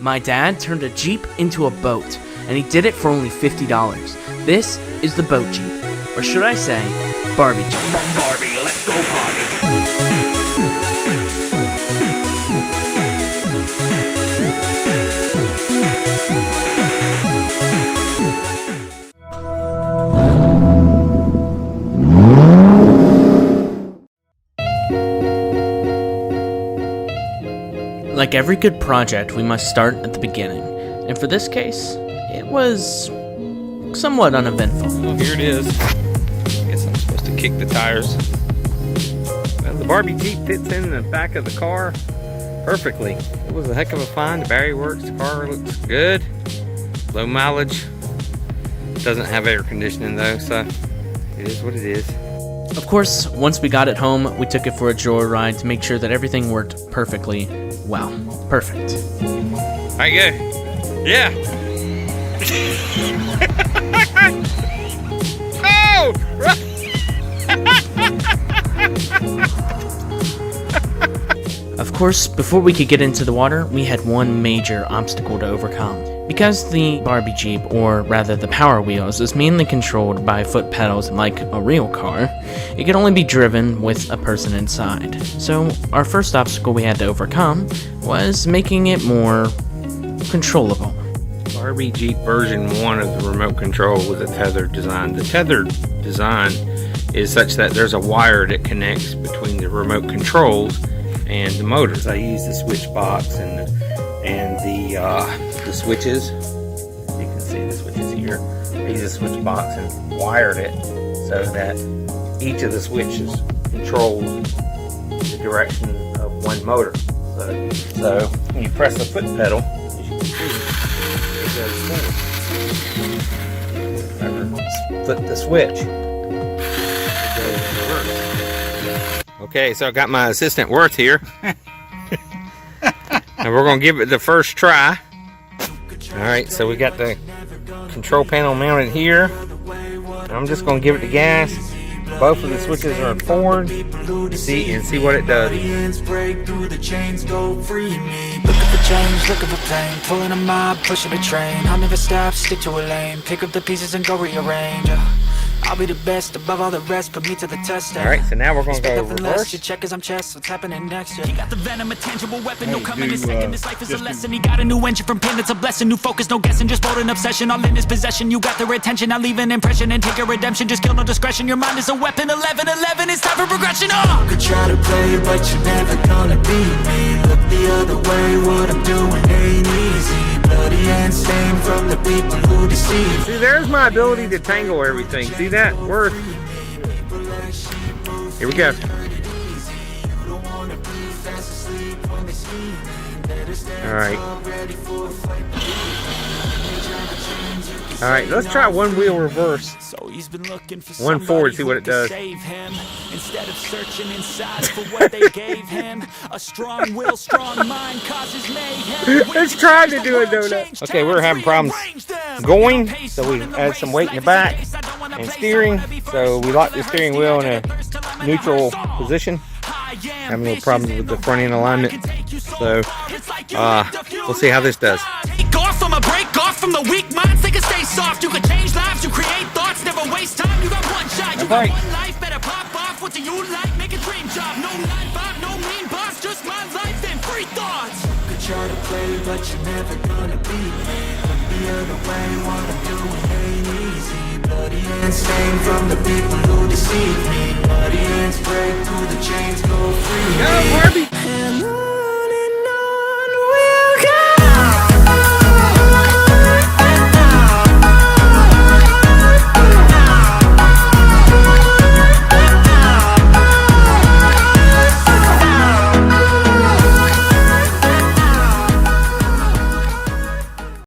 My dad turned a Jeep into a boat, and he did it for only $50. This is the boat Jeep, or should I say, Barbie Jeep. Barbie, let's go party. Like every good project, we must start at the beginning, and for this case, it was somewhat uneventful. Well, here it is. I guess I'm supposed to kick the tires. Well, the Barbie Jeep fits in the back of the car perfectly. It was a heck of a find. The battery works, the car looks good. Low mileage. Doesn't have air conditioning though, so it is what it is. Of course, once we got it home, we took it for a joyride to make sure that everything worked perfectly. Well, perfect. There you go. Yeah. Oh! Of course, before we could get into the water, we had one major obstacle to overcome. Because the Barbie Jeep, or rather the Power Wheels, is mainly controlled by foot pedals like a real car, it could only be driven with a person inside. So our first obstacle we had to overcome was making it more controllable. Barbie Jeep version 1 of the remote control with a tethered design. The tethered design is such that there's a wire that connects between the remote controls and the motors. I use the switch box and the switches. You can see the switches here. I use the switch box and wired it so that each of the switches controls the direction of one motor. So when you press the foot pedal, as you can see, it goes forward. Flip the switch, it goes in reverse. Okay, so I got my assistant Worth here. And we're going to give it the first try. Alright, so we got the control panel mounted here. I'm just going to give it the gas. Both of the switches are forward. See what it does. Looking for change, looking for pain, pulling a mob, pushing a train. I'll never stop, stick to a lane, pick up the pieces and go rearrange. I'll be the best above all the rest, put me to the test. Alright, so now we're going to go reverse. Your check is I'm chest, what's happening next? You got the venom, a tangible weapon, no coming in second. This life is a lesson. He got a new engine from pain, it's a blessing. New focus, no guessing, just bold and obsession. All in his possession, you got their attention. I'll leave an impression and take your redemption. Just kill no discretion, your mind is a weapon. 11-11, it's time for progression. You could try to play, but you're never gonna beat me. Look the other way, what I'm doing ain't easy. Bloody and stained from the people who deceive. See, there's my ability to tangle everything. See that? Worth. Here we go. Alright. Alright, let's try one wheel reverse. One forward, see what it does. Instead of searching inside for what they gave him, a strong will, strong mind causes mayhem. It's trying to do a donut. Okay, we're having problems going, so we add some weight in the back and steering. So we lock the steering wheel in a neutral position. Having a little problems with the front end alignment. So we'll see how this does. Off from a break off from the weak minds, they can stay soft. You can change lives, you create thoughts, never waste time. You got one shot, you got one life, better pop off. What do you like? Make a dream job. No line bob, no mean boss, just my life and free thoughts. You could try to play, but you're never gonna beat me. Look the other way, what I'm doing ain't easy. Bloody hands stained from the people who deceive me. Bloody hands break through the chains, go free.